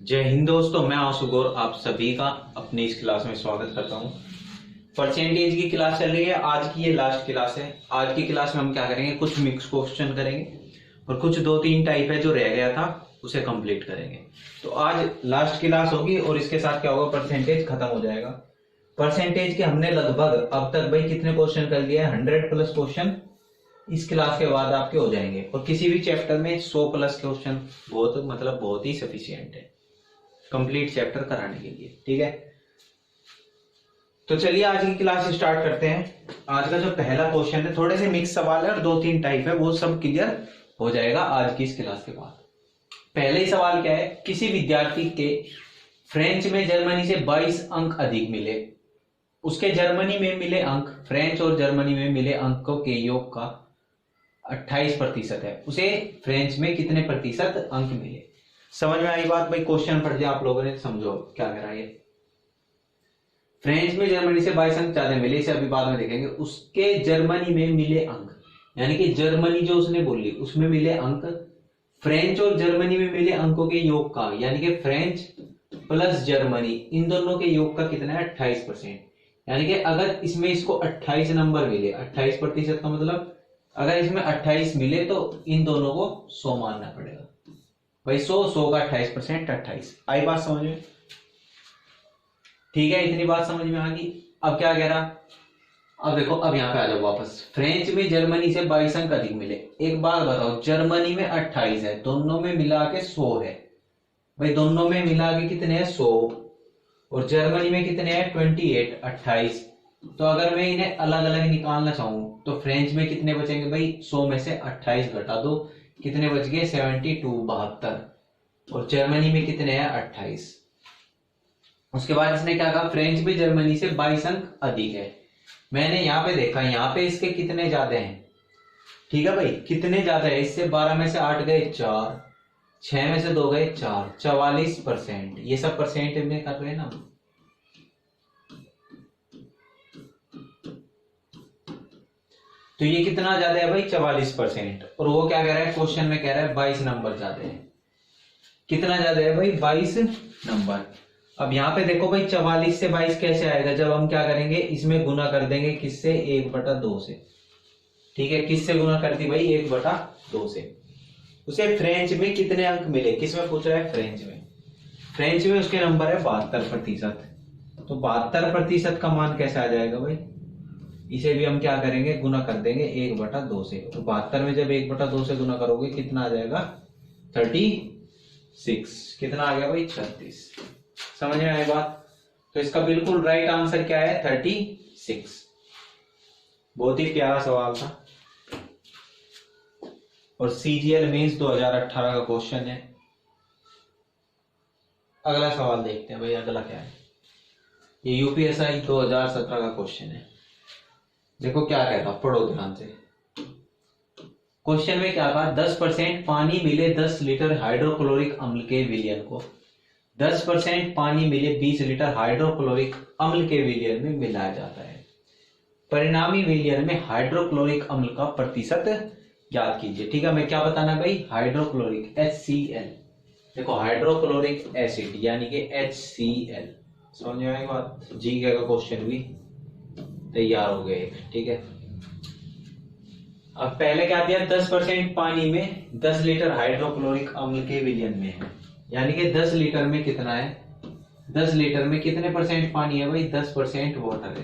जय हिंद दोस्तों, मैं आशु गौर आप सभी का अपनी इस क्लास में स्वागत करता हूं। परसेंटेज की क्लास चल रही है। आज की ये लास्ट क्लास है। आज की क्लास में हम क्या करेंगे, कुछ मिक्स क्वेश्चन करेंगे और कुछ 2-3 टाइप है जो रह गया था उसे कंप्लीट करेंगे। तो आज लास्ट क्लास होगी और इसके साथ क्या होगा, परसेंटेज खत्म हो जाएगा। परसेंटेज के हमने लगभग अब तक भाई कितने क्वेश्चन कर लिए, 100+ क्वेश्चन इस क्लास के बाद आपके हो जाएंगे। और किसी भी चैप्टर में 100+ क्वेश्चन बहुत ही सफिशिएंट है कंप्लीट चैप्टर कराने के लिए। ठीक है, तो चलिए आज की क्लास स्टार्ट करते हैं। आज का जो पहला क्वेश्चन है, थोड़े से मिक्स सवाल है और 2-3 टाइप है, वो सब क्लियर हो जाएगा आज की इस क्लास के बाद। पहले ही सवाल क्या है, किसी विद्यार्थी के फ्रेंच में जर्मनी से 22 अंक अधिक मिले, उसके जर्मनी में मिले अंक फ्रेंच और जर्मनी में मिले अंकों के योग का 28% है, उसे फ्रेंच में कितने प्रतिशत अंक मिले। समझ में आई बात भाई? क्वेश्चन पढ़ दिया आप लोगों ने, समझो क्या कह रहा है। फ्रेंच में जर्मनी से 22 अंक ज्यादा मिले, इसे अभी बाद में देखेंगे। उसके जर्मनी में मिले अंक, यानी कि जर्मनी जो उसने बोली उसमें मिले अंक फ्रेंच और जर्मनी में मिले अंकों के योग का, यानी कि फ्रेंच प्लस जर्मनी इन दोनों के योग का कितना है, 28%। यानी कि अगर इसमें इसको 28 नंबर मिले, 28% का मतलब अगर इसमें 28 मिले तो इन दोनों को 100 मानना पड़ेगा भाई। 100 का 28%, 28। आई बात समझ में? ठीक है, इतनी बात समझ में आ गई। अब क्या कह रहा, अब देखो, अब यहाँ पे आ जाओ वापस। फ्रेंच में जर्मनी से 22 अंक अधिक मिले। एक बात बताओ, जर्मनी में 28 है, दोनों में मिला के 100 है भाई। दोनों में मिला के कितने हैं, 100, और जर्मनी में कितने हैं, 28, 28। तो अगर मैं इन्हें अलग अलग निकालना चाहूं तो फ्रेंच में कितने बचेंगे भाई, 100 में से 28 घटा दो, कितने बच गए, 72, 72। और जर्मनी में कितने हैं, 28। उसके बाद इसने क्या कहा, फ्रेंच में जर्मनी से 22 अंक अधिक है। मैंने यहाँ पे देखा, यहाँ पे इसके कितने ज्यादा हैं। ठीक है भाई, कितने ज्यादा है, इससे 12 में से 8 गए 4, 6 में से 2 गए 4, 44%। ये सब परसेंट में कर रहे हैं ना। तो ये कितना ज्यादा है भाई, 44%। और वो क्या कह रहा है, क्वेश्चन में कह रहा है 22 नंबर ज्यादा है। कितना ज्यादा है भाई, 22 नंबर। अब यहाँ पे देखो भाई, 44 से 22 कैसे आएगा, जब हम क्या करेंगे, इसमें गुना कर देंगे किससे, 1/2 से। ठीक है, किससे गुना करती भाई, 1/2 से। उसे फ्रेंच में कितने अंक मिले, किसमें पूछ रहा है, फ्रेंच में। फ्रेंच में उसके नंबर है 72%। तो 72% का मान कैसे आ जाएगा भाई, इसे भी हम क्या करेंगे, गुना कर देंगे 1/2 से। तो 72 में जब 1/2 से गुना करोगे कितना आ जाएगा, 36। कितना आ गया भाई, 36। समझ में आई बात? तो इसका बिल्कुल राइट आंसर क्या है, 36। बहुत ही प्यारा सवाल था और सीजीएल मेंस 2018 का क्वेश्चन है। अगला सवाल देखते हैं भाई, अगला क्या है। ये यूपीएसआई 2017 का क्वेश्चन है। देखो क्या कहता, पढ़ो ध्यान से। क्वेश्चन में क्या कहा, 10% पानी मिले 10 लीटर हाइड्रोक्लोरिक अम्ल के विलयन को 10% पानी मिले 20 लीटर हाइड्रोक्लोरिक अम्ल के विलयन में मिलाया जाता है। परिणामी विलयन में हाइड्रोक्लोरिक अम्ल का प्रतिशत ज्ञात कीजिए। ठीक है, मैं क्या बताना भाई, हाइड्रोक्लोरिक HCl। देखो हाइड्रोक्लोरिक एसिड यानी कि HCl। समझ में आई बात? जी का क्वेश्चन भी तैयार हो गए। ठीक है, अब पहले क्या दिया, 10% पानी में 10 लीटर हाइड्रोक्लोरिक अम्ल के विलयन में है, यानी कि 10 लीटर में कितना है, 10 लीटर में कितने परसेंट पानी है भाई, 10% वाटर है।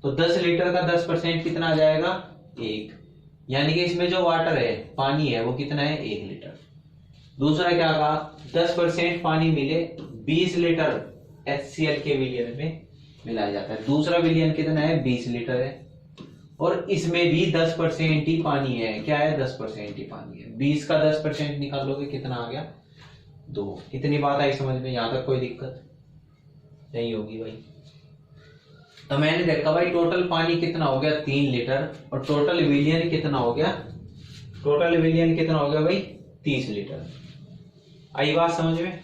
तो 10 लीटर का 10% कितना आ जाएगा, 1। यानी कि इसमें जो वाटर है, पानी है, वो कितना है, 1 लीटर। दूसरा क्या कहा, 10% पानी मिले 20 लीटर HCl के विलयन में मिलाया जाता है। दूसरा विलयन कितना है, 20 लीटर है, और इसमें भी 10% ही पानी है। क्या है, 10% ही पानी है। 20 का 10% निकालोगे कितना आ गया, 2। इतनी बात आई समझ में? यहां तक कोई दिक्कत नहीं होगी भाई। तो मैंने देखा भाई, टोटल पानी कितना हो गया, 3 लीटर, और टोटल विलियन कितना हो गया, टोटल विलियन कितना हो गया भाई, 30 लीटर। आई बात समझ में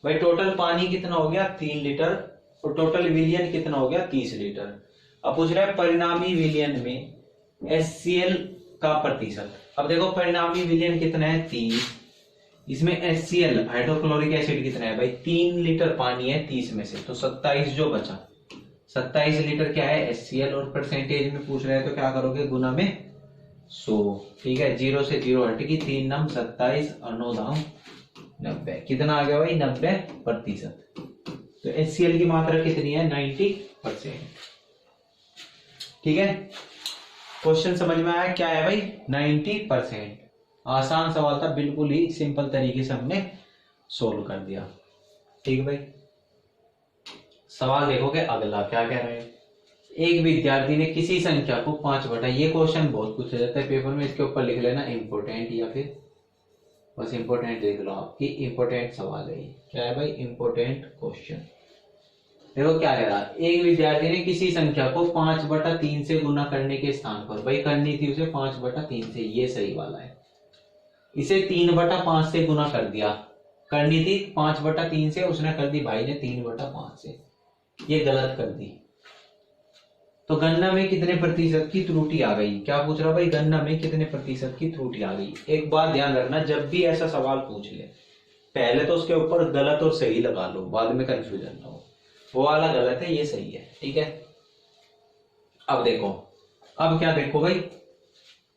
भाई? टोटल पानी कितना हो गया, 3 लीटर, और टोटल विलियन कितना हो गया, 30 लीटर। अब पूछ रहा है परिणामी विलियन में HCl का प्रतिशत। अब देखो परिणामी विलियन कितना है, 30, इसमें HCl हाइड्रोक्लोरिक एसिड कितना है भाई, 3 लीटर पानी है 30 में से, तो 27 जो बचा, 27 लीटर क्या है HCl, और परसेंटेज में पूछ रहे हैं तो क्या करोगे, गुना में 100। ठीक है, 0 से 0 हटेगी, 3 नम 27 और 9 दाम 90, कितना आ गया भाई 90%। तो HCl की मात्रा कितनी है 90%। ठीक है, क्वेश्चन समझ में आया क्या है भाई 90%। आसान सवाल था, बिल्कुल ही सिंपल तरीके से हमने सोल्व कर दिया। ठीक है भाई, सवाल देखोगे अगला क्या कह रहे हैं। एक विद्यार्थी ने किसी संख्या को 5 बटा, ये क्वेश्चन बहुत पूछा जाता है पेपर में, इसके ऊपर लिख लेना इंपोर्टेंट, या फिर बस इंपोर्टेंट देख लो, आपकी इंपोर्टेंट सवाल है। क्या है भाई इंपोर्टेंट क्वेश्चन। देखो क्या कह रहा है, एक विद्यार्थी ने किसी संख्या को 5/3 से गुना करने के स्थान पर, भाई करनी थी उसे 5/3 से, ये सही वाला है, इसे 3/5 से गुना कर दिया। करनी थी 5/3 से, उसने कर दी भाई ने 3/5 से, ये गलत कर दी। तो गणना में कितने प्रतिशत की त्रुटि आ गई, क्या पूछ रहा भाई, गणना में कितने प्रतिशत की त्रुटि आ गई। एक बात ध्यान रखना, जब भी ऐसा सवाल पूछ ले पहले तो उसके ऊपर गलत और सही लगा लो, बाद में कंफ्यूजन ना हो, वो वाला गलत है ये सही है। ठीक है, अब देखो, अब क्या देखो भाई,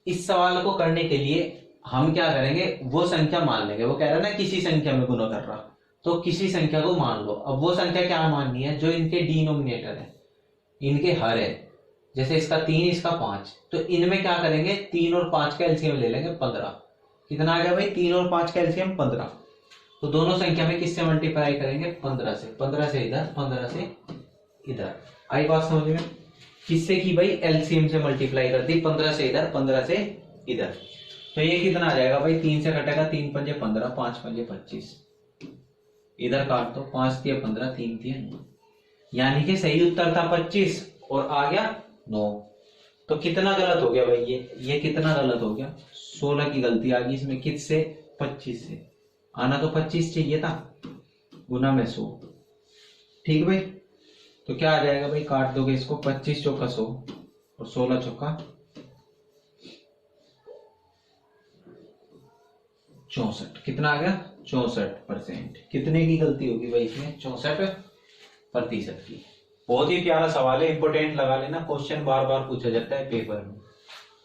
इस सवाल को करने के लिए हम क्या करेंगे, वो संख्या मान लेंगे। वो कह रहा है ना किसी संख्या में गुना कर रहा, तो किसी संख्या को मान लो। अब वो संख्या क्या माननी है, जो इनके डिनोमिनेटर है, इनके हर है, जैसे इसका 3 इसका 5, तो इनमें क्या करेंगे 3 और 5 का एलसीएम ले लेंगे 15। कितना आ गया भाई 3 और 5 का एलसीएम 15। तो दोनों संख्या में किससे मल्टीप्लाई करेंगे 15 से, 15 से इधर 15 से इधर। आई बात समझ में, किससे की भाई एलसीएम से मल्टीप्लाई कर दी, 15 से इधर 15 से इधर। तो ये कितना आ जाएगा भाई, 3 से कटेगा 3 पंजे 15, 5 पंजे 25, इधर काट दो, 5 दिए 15, 3 दिए 9, यानी कि सही उत्तर था 25 और आ गया 9। तो कितना गलत हो गया भाई, ये कितना गलत हो गया, 16 की गलती आ गई इसमें, किससे 25 से, आना तो 25 चाहिए था, गुना में 100। ठीक भाई, तो क्या आ जाएगा भाई, काट दोगे इसको, 25 चौका 100 और 16 चौका 64, कितना आ गया 64%। कितने की गलती होगी भाई इसमें 64% की। बहुत ही प्यारा सवाल है, इंपोर्टेंट लगा लेना, क्वेश्चन बार बार पूछा जाता है पेपर में,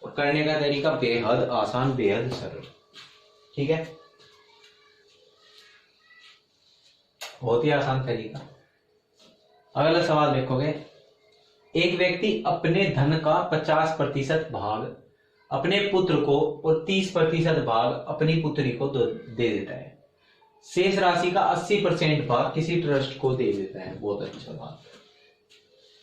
और करने का तरीका बेहद आसान बेहद सरल। ठीक है, बहुत ही आसान तरीका। अगला सवाल देखोगे, एक व्यक्ति अपने धन का 50% भाग अपने पुत्र को और 30% भाग अपनी पुत्री को दे देता है, शेष राशि का 80% भाग किसी ट्रस्ट को दे देता है। बहुत अच्छा बात।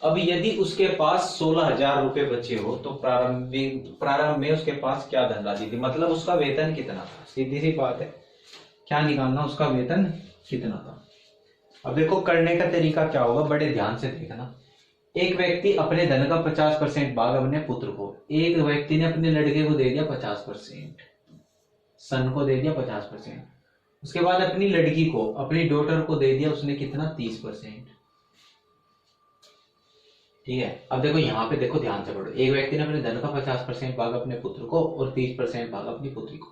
अब यदि उसके पास 16,000 रुपए बचे हो तो प्रारंभ में उसके पास क्या धनराशि थी, मतलब उसका वेतन कितना था। सीधी सी बात है, क्या निकालना, उसका वेतन कितना था। अब देखो करने का तरीका क्या होगा, बड़े ध्यान से देखना। एक व्यक्ति अपने धन का 50% भाग अपने पुत्र को, एक व्यक्ति ने अपने लड़के को दे दिया 50%, सन को दे दिया 50%, उसके बाद अपनी लड़की को अपनी डॉटर को दे दिया उसने कितना 30%। ठीक है, अब देखो यहाँ पे देखो ध्यान से पढ़ो, एक व्यक्ति ने अपने धन का 50% भाग अपने पुत्र को और 30% भाग अपनी पुत्री को,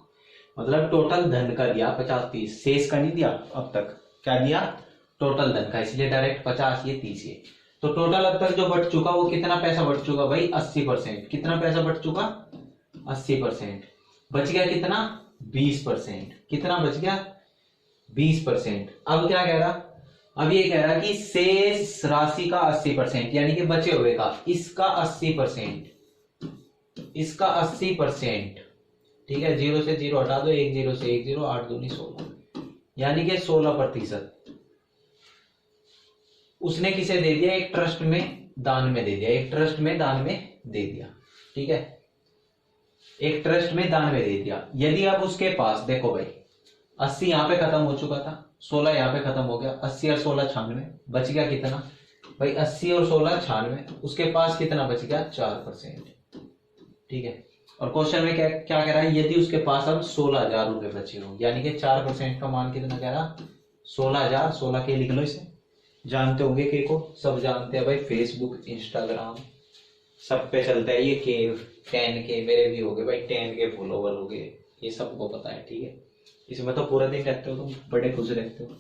मतलब टोटल धन का दिया 50-30, शेष का नहीं दिया अब तक, क्या दिया टोटल धन का, इसलिए डायरेक्ट 50 ये 30 ये। तो टोटल अब तक जो बच चुका वो कितना पैसा बच चुका भाई 80%। कितना पैसा बच चुका 80%। बच गया कितना 20%। कितना बच गया 20%। अब क्या कह रहा, अब ये कह रहा कि शेष राशि का 80%, यानी कि बचे हुए का, इसका 80%, इसका 80%। ठीक है, 0 से 0 हटा दो, 1 0 से 1 0, 8 दूनी 16, यानी कि 16% उसने किसे दे दिया, एक ट्रस्ट में दान में दे दिया, एक ट्रस्ट में दान में दे दिया। ठीक है, एक ट्रस्ट में दान में दे दिया। यदि अब उसके पास देखो भाई 80 यहां पे खत्म हो चुका था, 16 यहां पे खत्म हो गया, 80 और 16 96, बच गया कितना भाई 80 और 16 96, उसके पास कितना बच गया 4%। ठीक है, और क्वेश्चन में क्या क्या कह रहा है, यदि उसके पास अब 16,000 रुपए बचे हो, यानी कि 4% का मान कितना कह रहा 16,000। 16 के लिख लो, इसे जानते होंगे के को, सब जानते हैं भाई, फेसबुक इंस्टाग्राम सब पे चलता है ये के। 10K मेरे भी हो गए भाई, 10K फॉलोवर हो गए, ये सबको पता है। ठीक है, इसमें तो पूरा दिन रहते हो तुम, बड़े खुश रहते हो,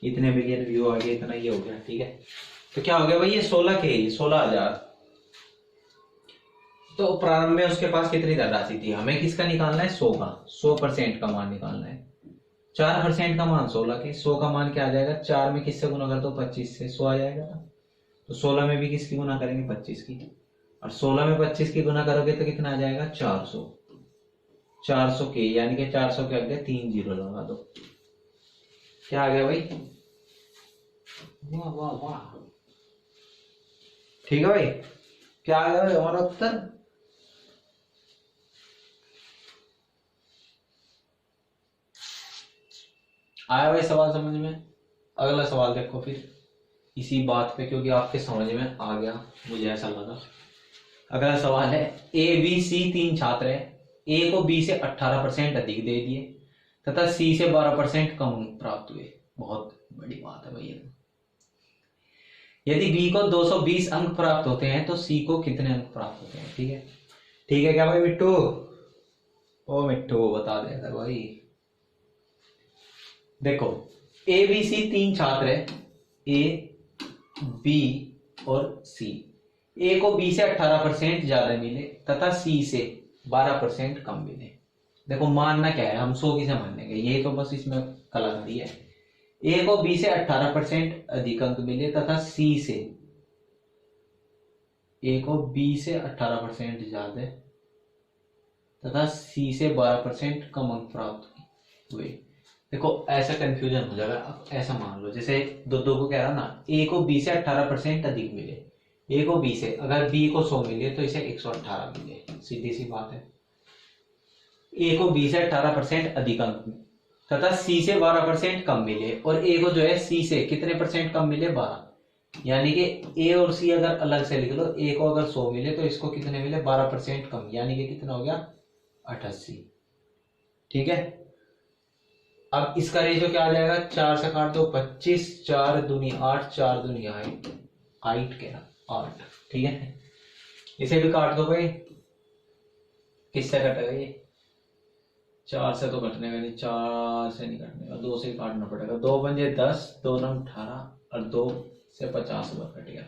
इतने मिलियन व्यू आ गए, इतना ये हो गया। ठीक है, तो क्या हो गया भाई, ये 16 के, 16,000। तो प्रारंभ में उसके पास कितनी धनराशि थी, हमें किसका निकालना है, 100 का, 100% का मान निकालना है। 4% का मान 16 के, 100 का मान क्या आ जाएगा, 4 में किससे गुना कर दो, 25 से, 100 आ जाएगा। तो 16 में भी किसकी गुना करेंगे, 25 की, और 16 में 25 की गुना करोगे तो कितना आ जाएगा, 400। 400 के, यानी कि 400 के आगे 3 जीरो लगा दो, क्या आ गया भाई, वाह वाह वाह। ठीक है भाई, क्या आ गया भाई हमारा उत्तर। आया भाई सवाल समझ में। अगला सवाल देखो फिर इसी बात पे, क्योंकि आपके समझ में आ गया, मुझे ऐसा लगा। अगला सवाल है, ए बी सी 3 छात्र है, ए को बी से 18% अधिक दे दिए तथा सी से 12% कम प्राप्त हुए। बहुत बड़ी बात है भैया। यदि बी को 220 अंक प्राप्त होते हैं तो सी को कितने अंक प्राप्त होते हैं। ठीक है, ठीक है क्या भाई मिट्टू, ओ मिट्टू बता दे अगर भाई। देखो ए बी सी 3 छात्र है, ए बी और सी। ए को बी से 18% ज्यादा मिले तथा सी से 12% कम मिले। देखो मानना क्या है, हम 100 की से मानेंगे, ये तो बस इसमें कलाकारी है। ए को बी से 18% अधिक अंक मिले तथा सी से, ए को बी से 18% ज्यादा तथा सी से 12% कम अंक प्राप्त हुए। देखो ऐसा कंफ्यूजन हो जाएगा। अब ऐसा मान लो जैसे दो को कह रहा ना, ए को बी से 18% अधिक मिले, ए को बी से, अगर बी को 100 मिले तो इसे 118 मिले, सीधी सी बात है। ए को बी से 18% अधिक अंक तथा सी से 12% कम मिले, और ए को जो है सी से कितने परसेंट कम मिले, 12। यानी कि ए और सी अगर अलग से लिख लो, ए को अगर 100 मिले तो इसको कितने मिले, 12% कम, यानी कि कितना हो गया, 88। ठीक है, अब इसका रेशियो क्या आ जाएगा, 4 से काट दो 25, 4 दूनी 8, 4 दूनी 8, 8 क्या 8। ठीक है, इसे भी काट दो भाई, किससे कटेगा ये, 4 से तो कटने का नहीं, 4 से नहीं कटने का, 2 से ही काटना पड़ेगा। 2 पंजे 10, 2 नम 18 और 2 से 50 बार कट गया।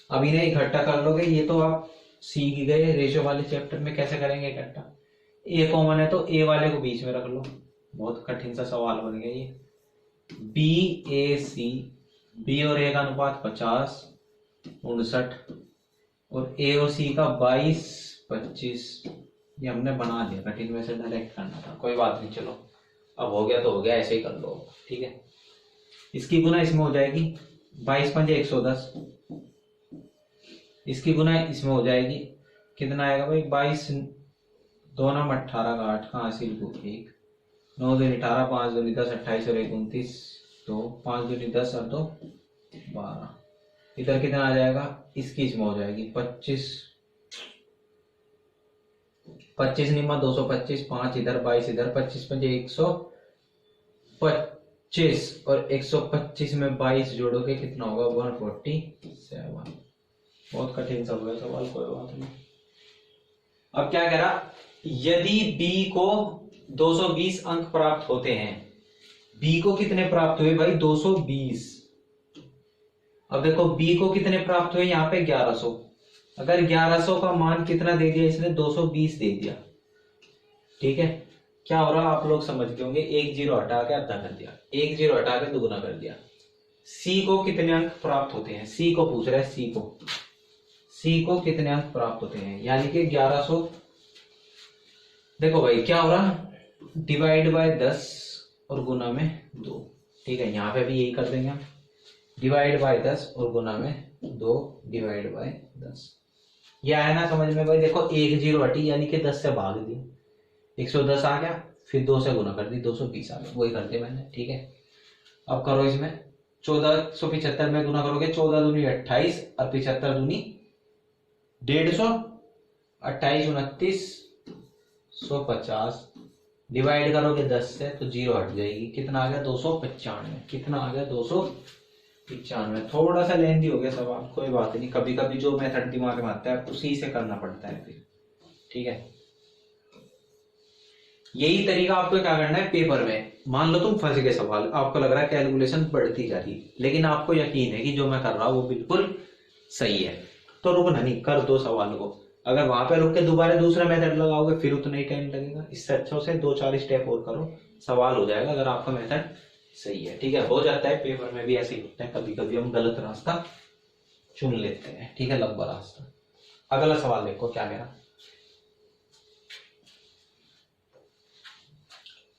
अब इन्हें इकट्ठा कर लोगे, ये तो आप सीख गए रेशियो वाले चैप्टर में कैसे करेंगे इकट्ठा। ए कॉमन है तो ए वाले को बीच में रख लो, बहुत कठिन सा सवाल बन गया ये। बी ए सी, बी और ए का अनुपात 50, 59, और ए और सी का 22, 25। ये हमने बना दिया, कठिन में से डायरेक्ट करना था, कोई बात नहीं, चलो अब हो गया तो हो गया, ऐसे ही कर लो। ठीक है, इसकी गुना इसमें हो जाएगी, 22 पंजे 110, इसकी गुना इसमें हो जाएगी, कितना आएगा भाई, 22, 2 नम 18 का 8, कहाँ से 1, 9 दूनी 18, 5 दूनी 10, 28 और 1 29, 2, 5 दूनी 10 और 2 12। इधर कितना आ जाएगा, इसकी इसमें हो जाएगी 25, 25 निम्मा 225, 5 इधर 22 इधर, 25 पंजे 125 और 125 में 22 जोड़ोगे कितना होगा, 147। बहुत कठिन सा होगा सवाल, कोई बात नहीं। अब क्या कह रहा, यदि बी को 220 अंक प्राप्त होते हैं, बी को कितने प्राप्त हुए भाई, 220। अब देखो बी को कितने प्राप्त हुए, यहाँ पे 1100। अगर 1100 का मान कितना दे दिया इसने, 220 दे दिया। ठीक है, क्या हो रहा आप लोग समझ गए होंगे, एक जीरो हटा के आधा कर दिया, एक जीरो हटा के दुगुना कर दिया। सी को कितने अंक प्राप्त होते हैं, सी को पूछ रहा है, सी को कितने अंक प्राप्त होते हैं, यानी कि 1100। देखो भाई क्या हो रहा, डिवाइड बाय 10 और गुना में 2। ठीक है, यहाँ पे भी यही कर देंगे हम, डिवाइड बाय 10 और गुना में 2 डिवाइड बाय 10। ये आया ना समझ में भाई। देखो एक जीरो हटी, यानी कि 10 से भाग दी, 110 आ गया, फिर 2 से गुना कर दी, 220 आ गया, वही कर दिया मैंने। ठीक है, अब करो इसमें 1475 में गुना करोगे, 14 दूनी 28 और 75 दूनी 150, 28 29 150, डिवाइड करोगे 10 से तो जीरो हट जाएगी, कितना आ गया, 295। कितना आ गया, 295। थोड़ा सा लेंदी हो गया सवाल, कोई बात नहीं, कभी कभी जो मेथड दिमाग में आता है उसी से करना पड़ता है फिर। ठीक है, यही तरीका आपको क्या करना है पेपर में। मान लो तुम फंस गए सवाल, आपको लग रहा है कैलकुलेशन बढ़ती जा रही है, लेकिन आपको यकीन है कि जो मैं कर रहा हूं वो बिल्कुल सही है, तो रुकना नहीं, कर दो सवाल को। अगर वहां पे रुक के दोबारा दूसरा मेथड लगाओगे फिर उतना ही टाइम लगेगा। इससे अच्छा से 2-4 स्टेप और करो, सवाल हो जाएगा अगर आपका मेथड सही है। ठीक है, हो जाता है पेपर में भी ऐसे ही होता है, कभी कभी हम गलत रास्ता चुन लेते हैं। ठीक है, लंबा रास्ता। अगला सवाल देखो क्या कह रहा।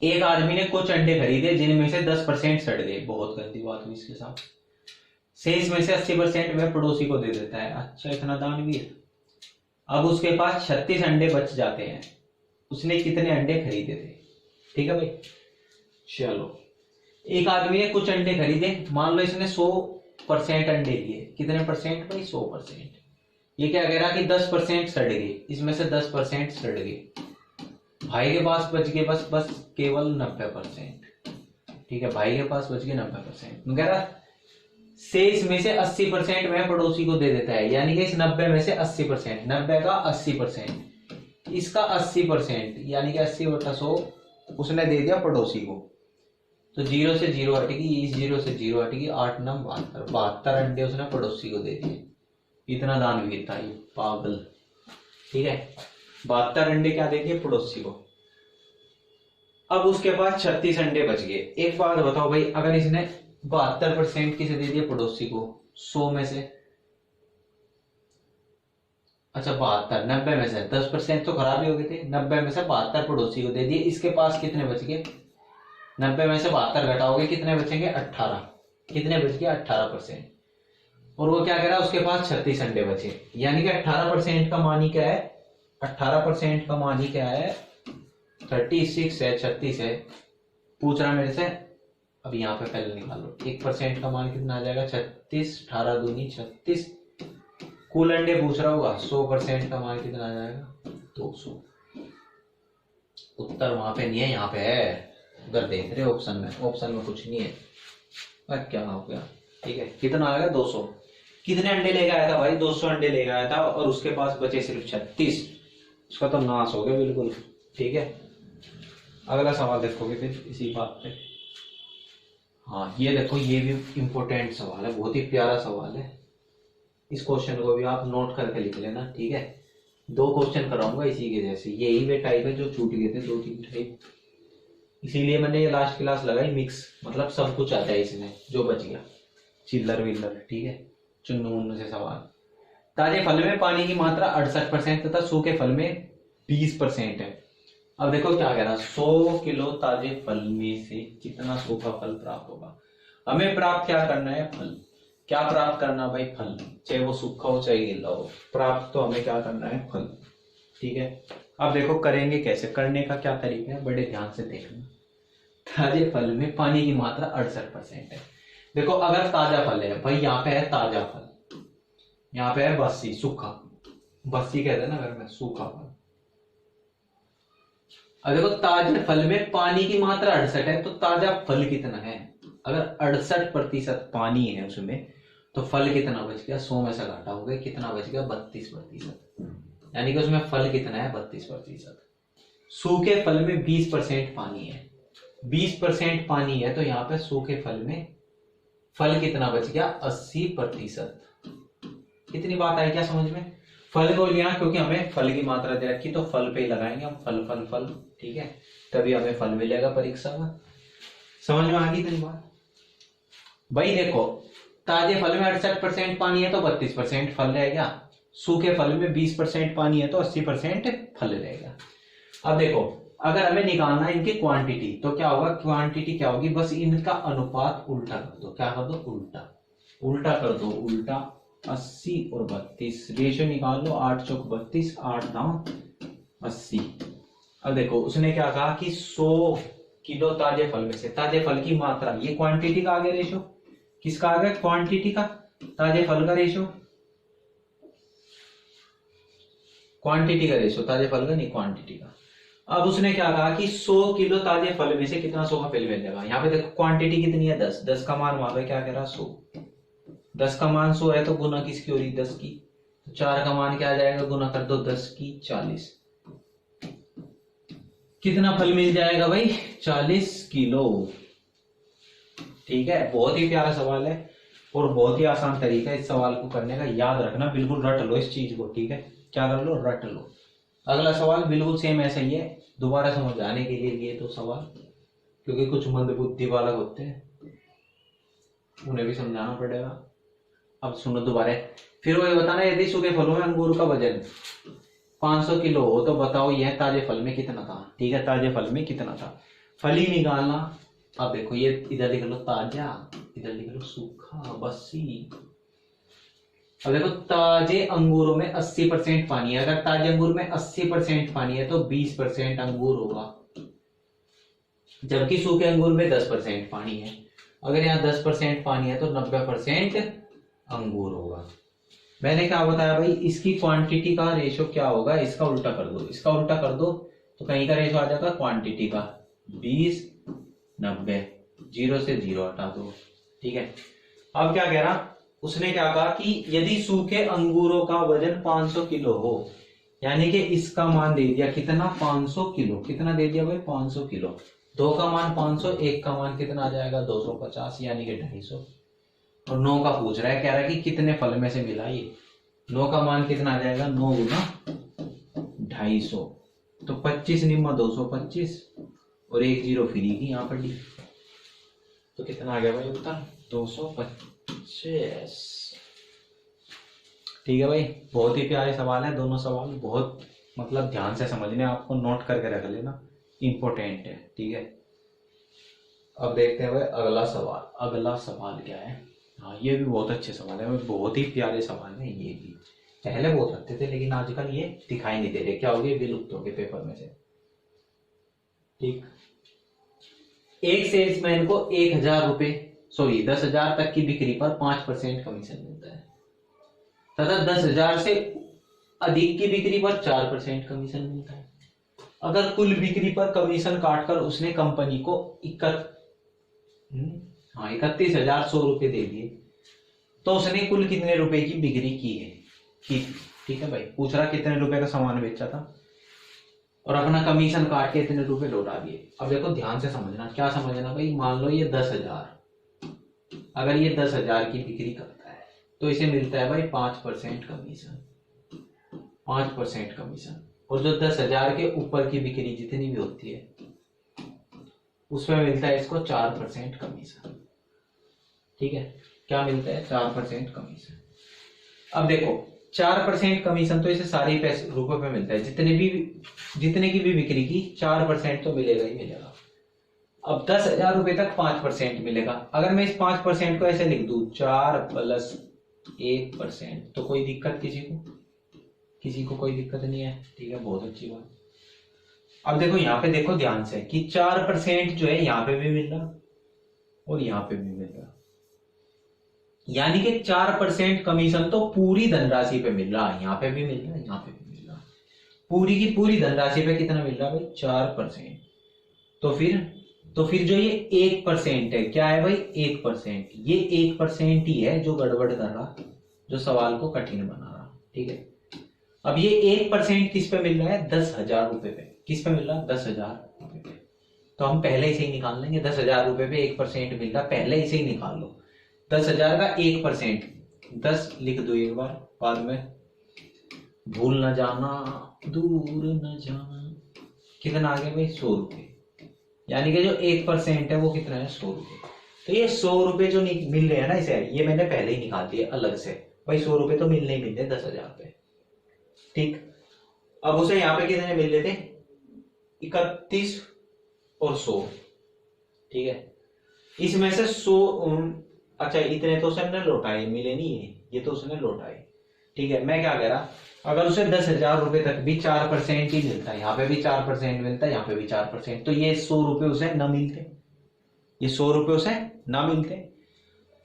एक आदमी ने कुछ अंडे खरीदे जिनमें से 10% सड़ गए। बहुत गंदी बात हुई इसके साथ। शेष में से 80% वह पड़ोसी को दे देता है। अच्छा, इतना दानवीर। अब उसके पास 36 अंडे बच जाते हैं। उसने कितने अंडे खरीदे थे? ठीक है भाई, चलो। एक आदमी ने कुछ अंडे खरीदे, मान लो इसने 100% अंडे लिए। कितने परसेंट भाई? 100%। ये क्या कह रहा कि 10% सड़ गए, इसमें से 10% सड़ गए। भाई के पास बच गए बस केवल 90%। ठीक है, भाई के पास बच गए 90%। कह रहा शेष में से 80% वह पड़ोसी को दे देता है, यानी कि इस 90 में से 80%, 90 का 80%, इसका 80%, यानी कि 80/100 उसने दे दिया पड़ोसी को। तो 0 से 0 हटेगी, इस 0 से 0 हटेगी, 8 9 72, 72 अंडे उसने पड़ोसी को दे दिए। इतना दानवीर था ये पागल। ठीक है, 72 अंडे क्या दे दिए? पड़ोसी को। अब उसके पास 36 अंडे बच गए। एक बात बताओ भाई, अगर इसने 72% किसे दे दिए? पड़ोसी को। 100 में से, अच्छा 72, 90 में से 10% तो खराब ही हो गए थे। 90 में से 72 पड़ोसी को दे दिए। इसके पास कितने बच गए? 90 में से 72 घटाओगे कितने बचेंगे? 18। कितने बच गए? 18%। और वो क्या कह रहा है? उसके पास 36 अंडे बचे, यानी कि 18% का मान ही क्या है? 18% का मान ही क्या है? 36 है, 36 है। पूछ रहा मेरे से, अब यहाँ पे पहले निकालो। 1% का मान कितना आ जाएगा? 36, 18 दूनी 36। कुल अंडे पूछ रहा होगा। 100% का मान कितना आ जाएगा? 200। उत्तर वहां पे नहीं है, यहाँ पे है। उधर देख रहे हो ऑप्शन में, ऑप्शन में कुछ नहीं है। क्या हो गया? ठीक है, कितना आएगा? 200। कितने अंडे लेके आया था भाई? 200 अंडे लेके आया था, और उसके पास बचे सिर्फ 36। उसका तो नाश हो गया बिल्कुल। ठीक है, अगला सवाल देखोगे फिर इसी बात पे। हाँ, ये देखो, ये भी इंपॉर्टेंट सवाल है, बहुत ही प्यारा सवाल है। इस क्वेश्चन को भी आप नोट करके लिख लेना। ठीक है, 2 क्वेश्चन कराऊंगा इसी के जैसे। यही वे टाइप है जो छूट गए थे, 2-3 टाइप, इसीलिए मैंने ये लास्ट क्लास लगाई मिक्स। मतलब सब कुछ आता है इसमें जो बच गया, चिल्लर विल्लर। ठीक है, चुन्नू मुन्नू से सवाल। ताजे फल में पानी की मात्रा 68% तथा सूखे फल में 20% है। अब देखो क्या कह रहा, 100 किलो ताजे फल में से कितना सूखा फल प्राप्त होगा। हमें प्राप्त क्या करना है? फल। क्या प्राप्त करना भाई? फल। चाहे वो सूखा हो चाहे गीला हो, प्राप्त तो हमें क्या करना है? फल। ठीक है, अब देखो करेंगे कैसे, करने का क्या तरीका है, बड़े ध्यान से देखना। ताजे फल में पानी की मात्रा 68% है। देखो अगर ताजा फल है भाई, यहाँ पे है ताजा फल, यहाँ पे है बस्सी, सूखा। बस्सी कहते हैं ना अगर मैं, सूखा फल। अब देखो ताजे फल में पानी की मात्रा 68 है, तो ताजा फल कितना है? अगर 68% पानी है उसमें, तो फल कितना बच गया? 100 में से घटा हो गया, कितना बच गया? 32%। यानी कि उसमें फल कितना है? 32%। सूखे फल में 20% पानी है, 20% पानी है, तो यहाँ पे सूखे फल में फल कितना बच गया? 80%। कितनी बात आई क्या समझ में? फल को लिया क्योंकि हमें फल की मात्रा दे रखी, तो फल पे ही लगाएंगे हम, फल फल फल। ठीक है, तभी हमें फल मिलेगा परीक्षा में। समझ में आ गई इतनी बात भाई? देखो ताजे फल में 68% पानी है तो 32% फल रहेगा, सूखे फल में 20% पानी है तो 80% फल रहेगा। अब देखो अगर हमें निकालना है इनकी क्वांटिटी, तो क्या होगा? क्वांटिटी क्या होगी? बस इनका अनुपात उल्टा कर दो। क्या कर दो? उल्टा। उल्टा कर दो, उल्टा। 80 और 32 रेशियो निकाल लो। 8 चौक 32, 8 9 80। अब देखो उसने क्या कहा कि 100 किलो ताजे फल में से, ताजे फल की मात्रा, ये क्वांटिटी का आ गया रेशियो। किसका आ गया? क्वांटिटी का, ताजे फल का रेशियो। क्वांटिटी का रेशियो, ताजे फल का नहीं, क्वांटिटी का। अब उसने क्या कहा कि 100 किलो ताजे फल में से कितना 100 का फल मिलेगा। यहाँ पे देखो क्वांटिटी कितनी है? 10। 10 का मान वहां पे क्या कह रहा? 100। 10 का मान 100 है तो गुना किसकी हो रही? 10 की। तो 4 का मान क्या आ जाएगा? गुना कर दो 10 की 40। कितना फल मिल जाएगा भाई? 40 किलो। ठीक है, बहुत ही प्यारा सवाल है और बहुत ही आसान तरीका है इस सवाल को करने का। याद रखना, बिल्कुल रट लो इस चीज को। ठीक है, क्या कर लो? रट लो। अगला सवाल बिल्कुल सेम ऐसा ही है, दोबारा समझाने के लिए लिए तो सवाल, क्योंकि कुछ मंद बुद्धि वाले होते हैं, उन्हें भी समझाना पड़ेगा। अब सुनो दोबारा, फिर वही बताना, यदि सूखे फलों में अंगूर का वजन 500 किलो हो तो बताओ यह ताजे फल में कितना था। ठीक है, ताजे फल में कितना था, फल ही निकालना। अब देखो, ये इधर लिख लो ताजा, इधर लिख लो सूखा, बस ही। अब देखो, ताजे अंगूरों में 80% पानी है। अगर ताजे अंगूर में 80% पानी है तो 20% अंगूर होगा, जबकि सूखे अंगूर में 10% पानी है। अगर यहाँ 10% पानी है तो 90% अंगूर होगा। मैंने क्या बताया भाई, इसकी क्वांटिटी का रेशो क्या होगा, इसका उल्टा कर दो, इसका उल्टा कर दो तो कहीं का रेशो आ जाएगा क्वांटिटी का 20-90, 0 से 0 हटा दो। ठीक है, अब क्या कह रहा, उसने क्या कहा कि यदि सूखे अंगूरों का वजन 500 किलो हो, यानी कि इसका मान दे दिया कितना, 500 किलो। कितना दे दिया भाई? 500 किलो। 2 का मान 500, 1 का मान कितना आ जाएगा? 250, यानी कि 250। और 9 का पूछ रहा है, कह रहा है कि कितने फल में से मिला ये। 9 का मान कितना आ जाएगा? 9 गुना 250, तो 25 निम्मा 225 और 1 0 फ्री की यहाँ पर डी, तो कितना आ गया भाई उत्तर? 225। ठीक है भाई, बहुत ही प्यारे सवाल है दोनों सवाल, बहुत मतलब ध्यान से समझने, आपको नोट करके रख लेना, इंपॉर्टेंट है। ठीक है, अब देखते हैं भाई अगला सवाल। अगला सवाल क्या है? हाँ, ये भी बहुत अच्छे सवाल है, बहुत ही प्यारे सवाल है। ये भी पहले बहुत अच्छे थे, लेकिन आजकल ये दिखाई नहीं दे रहे, क्या हो गए? विलुप्त हो गए पेपर में से। ठीक, एक सेल्समैन को 10,000 तक की बिक्री पर 5% कमीशन मिलता है, तथा 10,000 से अधिक की बिक्री पर 4% कमीशन मिलता है। अगर कुल बिक्री पर कमीशन काटकर उसने कंपनी को 31,100 रुपए दे दिए तो उसने कुल कितने रुपए की बिक्री की है? ठीक है भाई, पूछ रहा कितने रुपए का सामान बेचा था और अपना कमीशन काट के इतने रुपए लौटा दिए। अब देखो ध्यान से समझना, क्या समझना भाई, मान लो ये 10,000, अगर ये 10,000 की बिक्री करता है तो इसे मिलता है भाई 5% कमीशन, 5% कमीशन। और जो 10,000 के ऊपर की बिक्री जितनी भी होती है उसमें मिलता है इसको 4% कमीशन। ठीक है, क्या मिलता है? 4% कमीशन। अब देखो, 4% कमीशन तो इसे सारे पैसे रुपए पे मिलता है, जितने की भी बिक्री की 4% तो मिलेगा ही मिलेगा। अब 10,000 रुपए तक 5% मिलेगा। अगर मैं इस 5% को ऐसे लिख दूं 4 + 1%, तो कोई दिक्कत किसी को कोई दिक्कत नहीं है। ठीक है, बहुत अच्छी बात। अब देखो यहाँ पे देखो ध्यान से कि 4% जो है यहाँ पे भी मिल रहा और यहाँ पे भी मिल रहा, यानी कि 4% कमीशन तो पूरी धनराशि पे मिल रहा है, यहाँ पे भी मिल रहा है, यहाँ पे भी मिल रहा है। पूरी की पूरी धनराशि पे कितना मिल रहा है भाई? 4%। तो फिर जो ये 1% है, क्या है भाई? 1%। ये 1% ही है जो गड़बड़ कर रहा, जो सवाल को कठिन बना रहा। ठीक है, अब ये 1% किस पे मिल रहा है? 10,000 रुपए पे। किस पे मिल रहा है? 10,000 रुपए पे। तो हम पहले से ही निकाल लेंगे, 10,000 रुपए पे 1% मिल रहा, पहले से ही निकाल लो। 10,000 का 1%, 10 लिख दो एक बार, बाद में भूल न जाना, दूर न जाना। कितना आ गया भाई? 100 रुपए। यानी कि जो 1% है वो कितना है? 100 रुपए। तो ये 100 रुपए जो मिल रहे हैं ना इसे, ये मैंने पहले ही निकाल दिए अलग से भाई। 100 रुपए तो मिलने ही मिलते 10,000 पे। ठीक, अब उसे यहाँ पे कितने मिल रहे थे? 31 और 100। ठीक है, इसमें से 100, अच्छा इतने तो उसने लौटाए, मिले नहीं है, ये तो उसने लौटाए। ठीक है, मैं क्या कह रहा, अगर उसे 10,000 रुपए तक भी 4% ही मिलता है, यहाँ पे भी 4% मिलता है, यहाँ पे भी 4%, तो ये 100 रुपए उसे न मिलते, ये 100 रुपए उसे ना मिलते,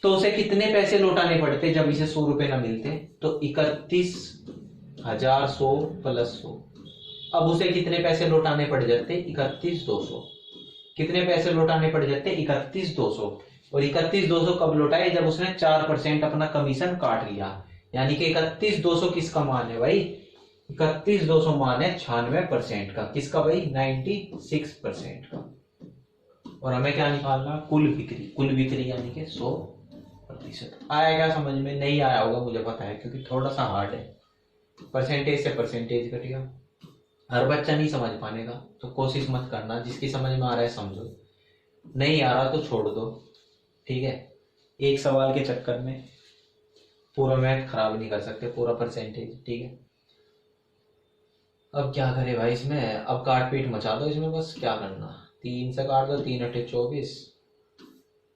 तो उसे कितने पैसे लौटाने पड़ते जब इसे 100 रुपए ना मिलते? तो 31,100 + 100। अब उसे कितने पैसे लौटाने पड़ जाते? 31,200। कितने पैसे लौटाने पड़ जाते? 31,200। और 31,200 कब लौटाए? जब उसने 4% अपना कमीशन काट लिया, यानी कि 31,200 किसका मान है भाई? 31,200 मान है 96% का। किसका भाई? 96% का। और हमें क्या निकालना? कुल बिक्री। कुल बिक्री यानी कि 100%। आया क्या समझ में? नहीं आया होगा मुझे पता है, क्योंकि थोड़ा सा हार्ड है। परसेंटेज से परसेंटेज कटेगा, हर बच्चा नहीं समझ पाने का, तो कोशिश मत करना। जिसकी समझ में आ रहा है समझो, नहीं आ रहा तो छोड़ दो, ठीक है। एक सवाल के चक्कर में पूरा मैथ खराब नहीं कर सकते, पूरा परसेंटेज, ठीक है। अब क्या करे भाई इसमें? अब काट पीट मचा दो इसमें, बस क्या करना। 3 से काट दो, 3 अठे 24,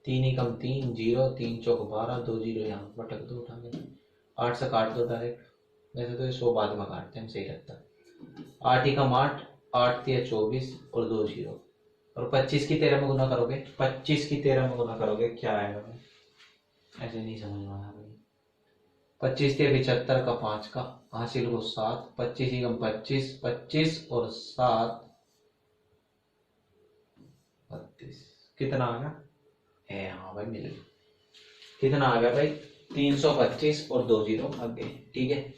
3 ही कम 3 0, 3 चौक 12, 2 0 यहाँ बटक दो उठा के। 8 से काट दो डायरेक्ट, वैसे तो ये 100 बाद में काटते हैं, सही लगता है। 8 ही कम 8, 8 3 24 और 2 0, और 25 की 13 में गुना करोगे, 25 की 13 में गुना करोगे क्या आएगा भाई? ऐसे नहीं समझ में आया भाई। 25 के 75 का 5 का हासिल को 7, 25 ही कम 25, 25 और 7 32, कितना आ गया? हाँ भाई मिल गया। कितना आ गया भाई? 325 और 2 0 आगे, ठीक है।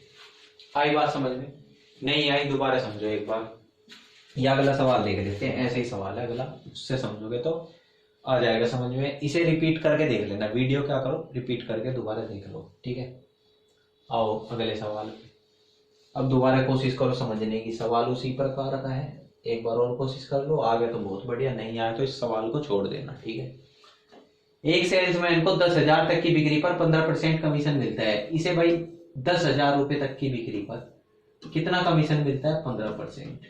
आई बात समझ में? नहीं आई दोबारा समझो एक बार। ये अगला सवाल देख लेते हैं, ऐसे ही सवाल है अगला, उससे समझोगे तो आ जाएगा समझ में। इसे रिपीट करके देख लेना, वीडियो क्या करो रिपीट करके दोबारा देख लो, ठीक है। आओ अगले सवाल पे। अब दोबारा कोशिश करो समझने की, सवाल उसी प्रकार का है, एक बार और कोशिश कर लो। आ गया तो बहुत बढ़िया, नहीं आया तो इस सवाल को छोड़ देना, ठीक है। एक सेल्समैन को 10,000 तक की बिक्री पर 15% कमीशन मिलता है। इसे भाई 10,000 रुपए तक की बिक्री पर कितना कमीशन मिलता है? 15%,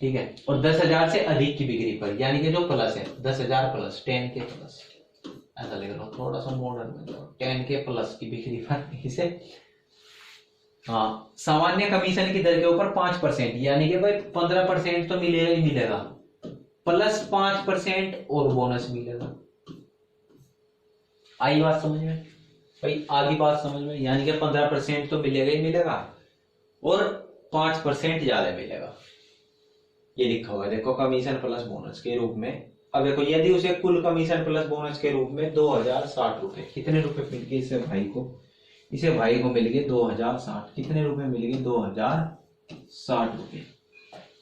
ठीक है। और 10,000 से अधिक की बिक्री पर, यानी कि जो प्लस है 10,000 प्लस 10 के प्लस, ऐसा लिख लो, थोड़ा सा मॉडर्न में जाओ, 10 के प्लस की बिक्री पर इसे, हाँ, सामान्य कमीशन की दर के ऊपर 5%, यानी कि भाई 15% तो मिलेगा ही मिलेगा, प्लस 5% और बोनस मिलेगा। आई बात समझ में भाई? आगे बात समझ में, यानी कि 15% तो मिलेगा ही मिलेगा और 5% ज्यादा मिलेगा। ये लिखा हुआ है देखो, कमीशन प्लस बोनस के रूप में। अब देखो, यदि उसे कुल कमीशन प्लस बोनस के रूप में 2060 रुपए, कितने रुपए मिल गए इसे भाई को? इसे भाई को मिल गए 2060, कितने रुपए मिल गए? 2060 रुपए,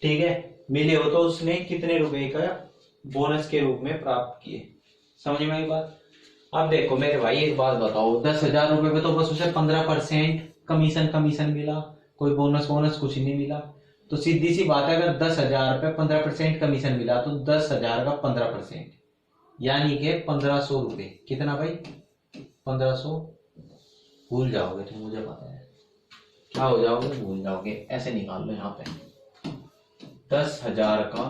ठीक है। मिले हो तो उसने कितने रुपए का बोनस के रूप में प्राप्त किए? समझ में आई बात? अब देखो मेरे भाई एक बात बताओ, 10,000 रुपए पे तो बस उसे 15% कमीशन मिला, कोई बोनस वोनस कुछ नहीं मिला। तो सीधी सी बात है, अगर 10,000 पे 15% कमीशन मिला तो 10,000 का 15%, यानी कि 1,500 रुपए। कितना भाई? 1,500। भूल जाओगे तो मुझे पता है क्या हो जाओगे, भूल जाओगे। ऐसे निकाल लो यहाँ पे, 10,000 का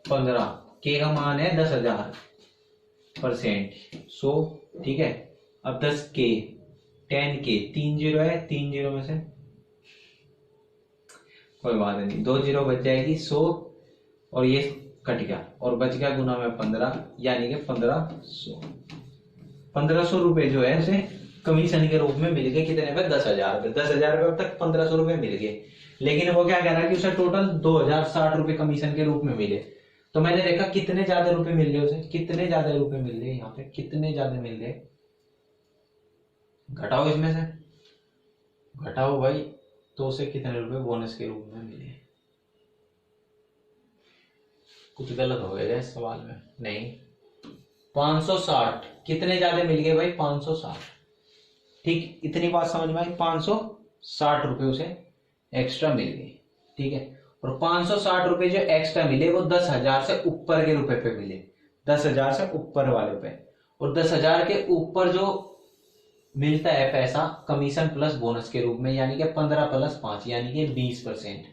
15 के का मान है 10,000% 100, ठीक है। अब 10 के 10 के 3 जीरो है, 3 जीरो में से कोई बात नहीं, 2 जीरो बच जाएगी 100, और ये कट गया और बच गया गुना में 15, यानी कि 1500। 1500 रुपए जो है उसे कमीशन के रूप में मिल गए, कितने पे? 10,000 रुपए। 10,000 रुपए अब तक 1,500 रुपए मिल गए, लेकिन वो क्या कह रहा है कि उसे टोटल 2,060 रुपए कमीशन के रूप में मिले। तो मैंने देखा कितने ज्यादा रुपए मिल रहे उसे, कितने ज्यादा रुपए मिल रहे यहाँ पे, कितने ज्यादा मिल रहे, घटाओ इसमें से, घटाओ भाई, तो उसे कितने रुपए बोनस के रूप में मिले। कुछ गलत हो गया इस सवाल में? नहीं, 560, कितने ज्यादा मिल गए भाई? 560, ठीक। इतनी बात समझ में आई? 560 रुपए उसे एक्स्ट्रा मिल गए, ठीक है। और 560 रुपए जो एक्स्ट्रा मिले वो 10,000 से ऊपर के रुपए पे मिले, 10,000 से ऊपर वाले पे। और 10,000 के ऊपर जो मिलता है पैसा कमीशन प्लस बोनस के रूप में, यानी कि 15 प्लस 5, यानी कि 20%।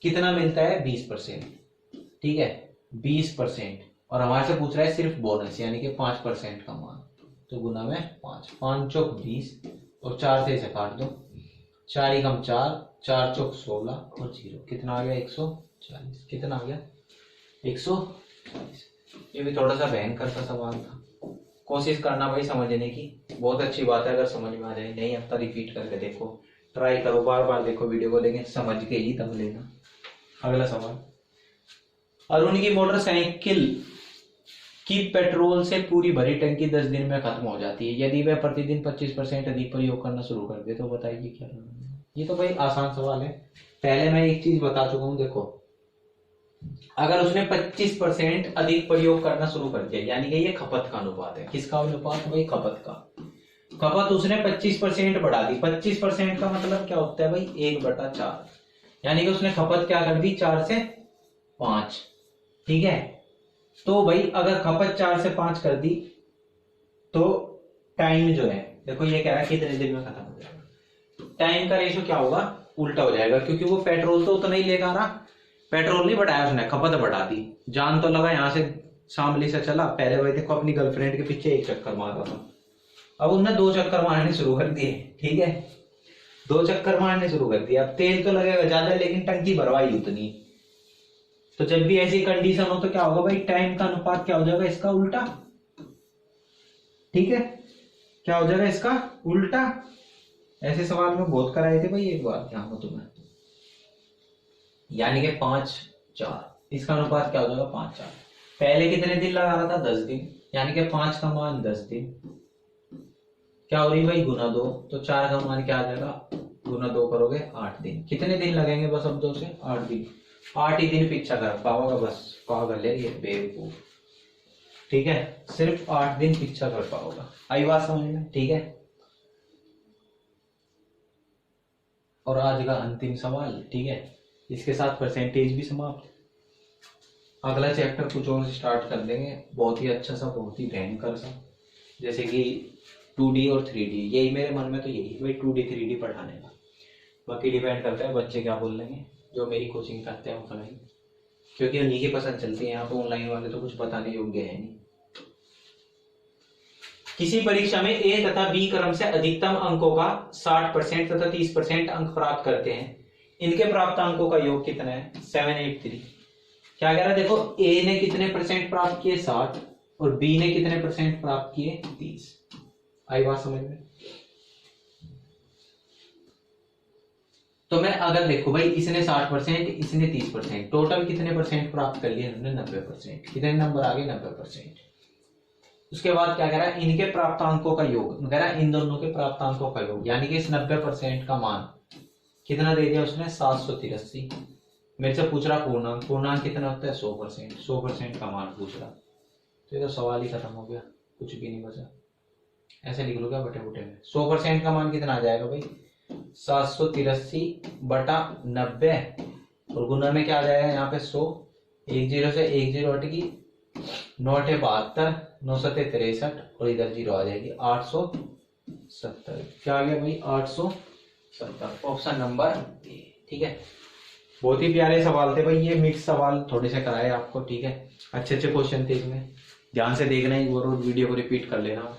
कितना मिलता है? 20%, ठीक है, 20%। और हमारे से पूछ रहा है सिर्फ बोनस, यानी कि 5% का मान, तो गुना में 5, 5 चौक 20 और 4 से इसे काट दो, 4 ही कम 4, 4 चौक 16 और 0, कितना आ गया? 140। कितना आ गया? 140। ये भी थोड़ा सा भयंकर सा सवाल था, कोशिश करना भाई समझने की। बहुत अच्छी बात है अगर समझ में आ जाए, नहीं आता रिपीट करके देखो, ट्राई करो, बार बार देखो वीडियो को, लेकिन समझ के ही तब लेना। अगला सवाल, अरुण की मोटरसाइकिल की पेट्रोल से पूरी भरी टंकी 10 दिन में खत्म हो जाती है। यदि वह प्रतिदिन 25% अधिक प्रयोग करना शुरू कर दे तो बताइए क्या करना है। ये तो भाई आसान सवाल है। पहले मैं एक चीज बता चुका हूं, देखो अगर उसने 25% अधिक प्रयोग करना शुरू कर दिया, यानी कि ये खपत का अनुपात है। किसका अनुपात भाई? खपत का। खपत उसने 25% बढ़ा दी। 25% का मतलब क्या होता है भाई? 1/4। यानी कि उसने खपत क्या कर दी? 4 से 5। ठीक है, तो भाई अगर खपत 4 से 5 कर दी तो टाइम जो है, देखो ये कह रहा है कितने दिन में खत्म हो जाएगा। टाइम का रेशो क्या होगा? उल्टा हो जाएगा, क्योंकि वो पेट्रोल तो उतना ही लेगा ना। पेट्रोल नहीं बढ़ाया उसने, खपत बढ़ा दी। जान तो लगा, यहां से शामली से चला, पहले भाई देखो अपनी गर्लफ्रेंड के पीछे 1 चक्कर मारता था, अब उनने 2 चक्कर मारने शुरू कर दिए। ठीक है, 2 चक्कर मारने शुरू कर दिए। अब तेल तो लगेगा ज्यादा, लेकिन टंकी भरवाई उतनी। तो जब भी ऐसी कंडीशन हो तो क्या होगा भाई? टाइम का अनुपात क्या हो जाएगा? इसका उल्टा। ठीक है, क्या हो जाएगा? इसका उल्टा। ऐसे सवाल में बहुत कराए थे भाई, एक बार ध्यान हो तुम्हें। यानी कि 5/4, इसका अनुपात क्या हो जाएगा? 5/4। पहले कितने दिन लगा रहा था? 10 दिन। यानी कि 5 का मान 10 दिन, क्या हो रही भाई? गुना 2। तो 4 का मान क्या आ जाएगा? गुना 2 करोगे 8 दिन। कितने दिन लगेंगे बस अब 2 से? 8 दिन। 8 ही दिन पीछा कर पाओगा बस, पागल है ये बेवकूफ। ठीक है, सिर्फ 8 दिन पीछा कर पाओगा। आई बात समझ में? ठीक है, और आज का अंतिम सवाल। ठीक है, इसके साथ परसेंटेज भी समाप्त। अगला चैप्टर कुछ और स्टार्ट कर देंगे, बहुत ही अच्छा सा, बहुत ही भयंकर सा, जैसे कि 2D और 3D। यही मेरे मन में तो यही भाई, 2D 3D पढ़ाने का। बाकी डिपेंड करता है बच्चे क्या बोल लेंगे, जो मेरी कोचिंग करते हैं उनका नहीं, क्योंकि उन्हीं की पसंद चलती है। यहाँ पे ऑनलाइन वाले तो कुछ बताने योग्य है नहीं। किसी परीक्षा में A तथा B क्रम से अधिकतम अंकों का 60% तथा 30% अंक प्राप्त करते हैं। इनके प्राप्त अंकों का योग कितना है? 783। क्या कह रहा है? देखो A ने कितने परसेंट प्राप्त किए? 60। और B ने कितने परसेंट प्राप्त किए? 30। आई बात समझ में? तो मैं अगर देखो भाई, इसने 60%, इसने 30%, टोटल कितने परसेंट प्राप्त कर लिए? इन्होंने 90%। कितने नंबर आ गए? 90%। उसके बाद क्या कह रहा है? इनके प्राप्तांकों का योग, कह रहा है इन दोनों के प्राप्तांकों का योग, यानी कि इस 90% का मान कितना दे दिया उसने? 783। मेरे से पूछ रहा पूर्णांक। पूर्णांक कितना होता है? 100%। 100% का मान पूछ रहा, तो ये तो सवाल ही खत्म हो गया, कुछ भी नहीं बचा। ऐसे लिख लो क्या बटे बुटे में? 100% का मान कितना आ जाएगा भाई? 783/90, और गुना में क्या आ जाएगा यहाँ पे? 100। 1 0 से 1 0 हटेगी, 9 8 72, 9 7 63, और इधर 0 आ जाएगी 870। क्या आ गया भाई? 870। Option number A. ठीक है, बहुत ही प्यारे सवाल थे भाई ये, मिक्स सवाल थोड़े से कराए आपको। ठीक है, अच्छे अच्छे क्वेश्चन थे इसमें, ध्यान से देखना, एक बार वीडियो को रिपीट कर लेना।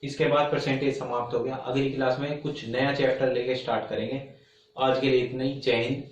इसके बाद परसेंटेज समाप्त हो गया। अगली क्लास में कुछ नया चैप्टर लेके स्टार्ट करेंगे। आज के लिए इतना ही। जय हिंद।